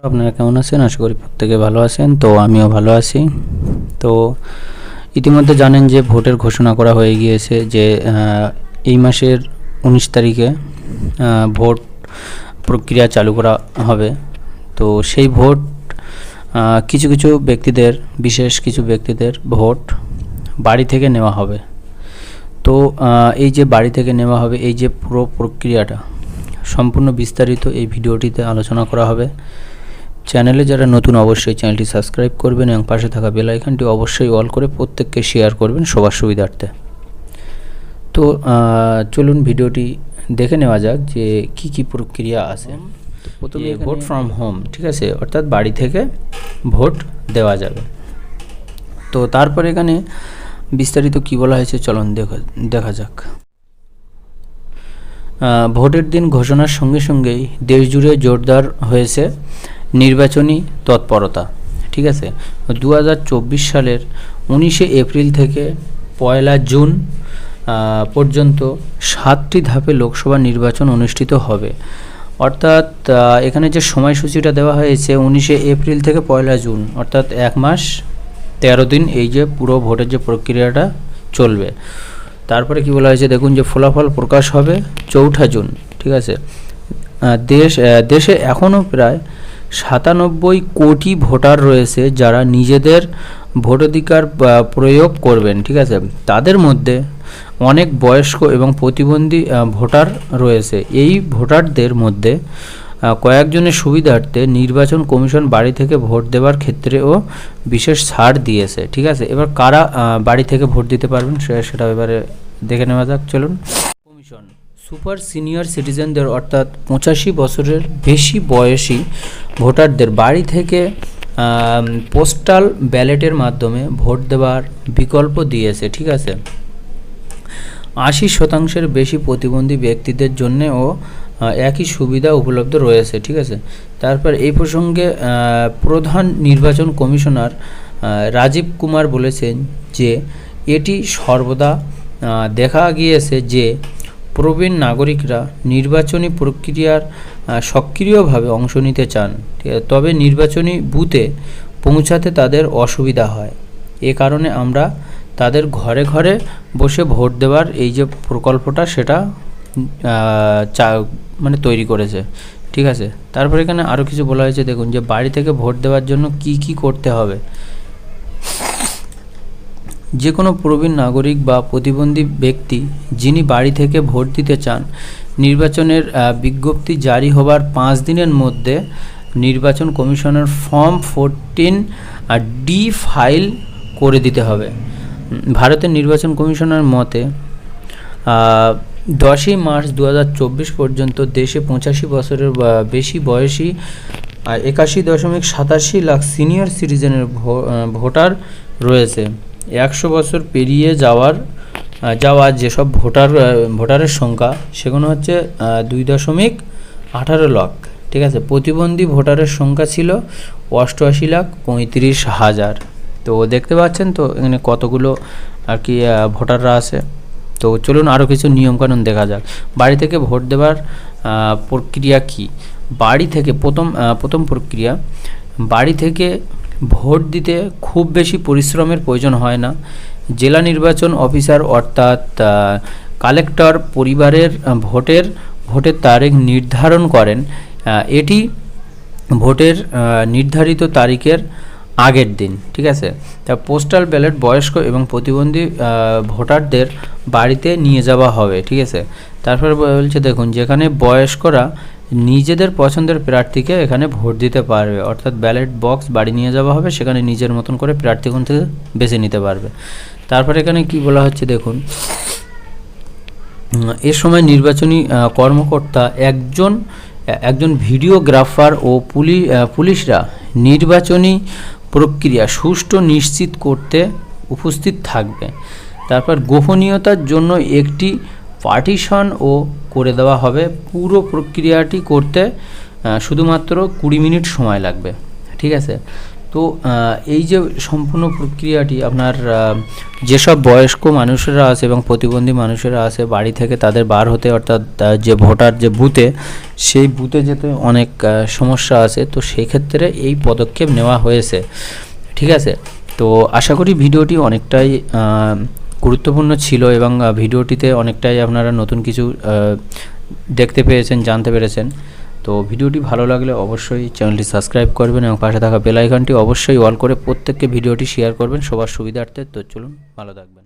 আপনারা কেমন আছেন? আশা করি প্রত্যেকে ভালো আছেন। তো আমিও ভালো আছি। তো ইতিমধ্যে জানেন যে ভোটের ঘোষণা করা হয়ে গিয়েছে যে এই মাসের 19 তারিখে ভোট প্রক্রিয়া চালু করা হবে। তো সেই ভোট কিছু কিছু ব্যক্তিদের, বিশেষ কিছু ব্যক্তিদের ভোট বাড়ি থেকে নেওয়া হবে। তো এই যে বাড়ি থেকে নেওয়া হবে, এই যে পুরো প্রক্রিয়াটা সম্পূর্ণ বিস্তারিত এই ভিডিওটিতে আলোচনা করা হবে। চ্যানেলে যারা নতুন অবশ্যই চ্যানেলটি সাবস্ক্রাইব করবেন এবং পাশে থাকা বেল আইকনটি অবশ্যই অল করে প্রত্যেককে শেয়ার করবেন সবার সুবিধার্থে। তো চলুন ভিডিওটি দেখে নেওয়া যাক যে কি কি প্রক্রিয়া আছে। প্রথমে ভোট ফ্রম হোম, ঠিক আছে, অর্থাৎ বাড়ি থেকে ভোট দেওয়া যাবে। তো তারপর এখানে বিস্তারিত কি বলা হয়েছে চলুন দেখা যাক। ভোটের দিন ঘোষণার সঙ্গে সঙ্গেই দেশজুড়ে জোরদার হয়েছে নির্বাচনী তৎপরতা, ঠিক আছে। 2024 সালের 19শে এপ্রিল থেকে 1 জুন পর্যন্ত 7টি ধাপে লোকসভা নির্বাচন অনুষ্ঠিত হবে। অর্থাৎ এখানে যে সময়সূচিটা দেওয়া হয়েছে 19শে এপ্রিল থেকে 1 জুন, অর্থাৎ 1 মাস 13 দিন এই যে পুরো ভোটের যে প্রক্রিয়াটা চলবে। তারপরে কি বলা হয়েছে দেখুন, যে ফলাফল প্রকাশ হবে 4 জুন, ঠিক আছে। দেশে এখনও প্রায় 97 কোটি ভোটার রয়েছে যারা নিজেদের ভোটাধিকার প্রয়োগ করবেন, ঠিক আছে। তাদের মধ্যে অনেক বয়স্ক এবং প্রতিবন্ধী ভোটার রয়েছে। এই ভোটারদের মধ্যে কয়েকজনের সুবিধার্থে নির্বাচন কমিশন বাড়ি থেকে ভোট দেওয়ার ক্ষেত্রেও বিশেষ ছাড় দিয়েছে, ঠিক আছে। এবার কারা বাড়ি থেকে ভোট দিতে পারবেন সেটা এবারে দেখে নেওয়া যাক চলুন। কমিশন সুপার সিনিয়র সিটিজেনদের, অর্থাৎ 85 বছরের বেশি বয়সী ভোটারদের বাড়ি থেকে পোস্টাল ব্যালটের মাধ্যমে ভোট দেওয়ার বিকল্প দিয়েছে, ঠিক আছে। 80% বেশি প্রতিবন্ধী ব্যক্তিদের জন্যও একই সুবিধা উপলব্ধ রয়েছে, ঠিক আছে। তারপর এই প্রসঙ্গে প্রধান নির্বাচন কমিশনার রাজীব কুমার বলেছেন যে এটি সর্বদা দেখা গিয়েছে যে প্রবীণ নাগরিকরা নির্বাচনী প্রক্রিয়ার সক্রিয়ভাবে অংশ নিতে চান, তবে নির্বাচনী বুথে পৌঁছাতে তাদের অসুবিধা হয়। এ কারণে আমরা তাদের ঘরে ঘরে বসে ভোট দেওয়ার এই যে প্রকল্পটা সেটা মানে তৈরি করেছে, ঠিক আছে। তারপর এখানে আরও কিছু বলা হয়েছে দেখুন, যে বাড়ি থেকে ভোট দেওয়ার জন্য কি কি করতে হবে। যে কোনো প্রবীণ নাগরিক বা প্রতিবন্ধী ব্যক্তি যিনি বাড়ি থেকে ভোট দিতে চান, নির্বাচনের বিজ্ঞপ্তি জারি হবার 5 দিনের মধ্যে নির্বাচন কমিশনের ফর্ম 14D ফাইল করে দিতে হবে। ভারতের নির্বাচন কমিশনের মতে 10ই মার্চ 2024 পর্যন্ত দেশে 85 বছরের বেশি বয়সী 81.87 লাখ সিনিয়র সিটিজেনের ভোটার রয়েছে। 100 বছর পেরিয়ে যাওয়া যেসব ভোটারের সংখ্যা সেগুলো হচ্ছে 2.18 লাখ, ঠিক আছে। প্রতিবন্ধী ভোটারের সংখ্যা ছিল 88,35,000। তো দেখতে পাচ্ছেন তো এখানে কতগুলো আর কি ভোটাররা আছে। তো চলুন আরও কিছু নিয়মকানুন দেখা যাক। বাড়ি থেকে ভোট দেওয়ার প্রক্রিয়া কি। বাড়ি থেকে প্রথম প্রক্রিয়া, বাড়ি থেকে ভোট দিতে খুব বেশি পরিশ্রমের প্রয়োজন হয় না। জেলা নির্বাচন অফিসার অর্থাৎ কালেক্টর পরিবারের ভোটের তারিখ নির্ধারণ করেন। এটি ভোটের নির্ধারিত তারিখের আগের দিন, ঠিক আছে। তা পোস্টাল ব্যালট বয়স্ক এবং প্রতিবন্ধী ভোটারদের বাড়িতে নিয়ে যাওয়া হবে, ঠিক আছে। তারপরে বলছে দেখুন, যেখানে বয়স্করা নিজেদের পছন্দের প্রার্থীকে এখানে ভোট দিতে পারবে, অর্থাৎ ব্যালট বক্স বাড়ি নিয়ে যাওয়া হবে, সেখানে নিজের মতন করে প্রার্থীগণ থেকে বেছে নিতে পারবে। তারপরে এখানে কি বলা হচ্ছে দেখুন, এ সময় নির্বাচনী কর্মকর্তা একজন ভিডিওগ্রাফার ও পুলিশরা নির্বাচনী প্রক্রিয়া সুষ্ঠু নিশ্চিত করতে উপস্থিত থাকবে। তারপর গোপনীয়তার জন্য একটি পার্টিশনও করে দেওয়া হবে। পুরো প্রক্রিয়াটি করতে শুধুমাত্র 20 মিনিট সময় লাগবে, ঠিক আছে। তো এই যে সম্পূর্ণ প্রক্রিয়াটি আপনার যেসব বয়স্ক মানুষেরা আছে এবং প্রতিবন্ধী মানুষেরা আছে বাড়ি থেকে তাদের বার হতে, অর্থাৎ যে ভোটার যে বুথে, সেই বুথে যেতে অনেক সমস্যা আছে, তো সেই ক্ষেত্রে এই পদক্ষেপ নেওয়া হয়েছে। ঠিক আছে, তো আশা করি ভিডিওটি অনেকটাই গুরুত্বপূর্ণ ছিল এবং ভিডিওটিতে অনেকটাই আপনারা নতুন কিছু দেখতে পেয়েছেন, জানতে পেরেছেন। তো ভিডিওটি ভালো লাগলে অবশ্যই চ্যানেলটি সাবস্ক্রাইব করবেন এবং পাশে থাকা বেল আইকনটি অবশ্যই অল করে প্রত্যেককে ভিডিওটি শেয়ার করবেন সবার সুবিধার্থে। তো চলুন, ভালো থাকবেন।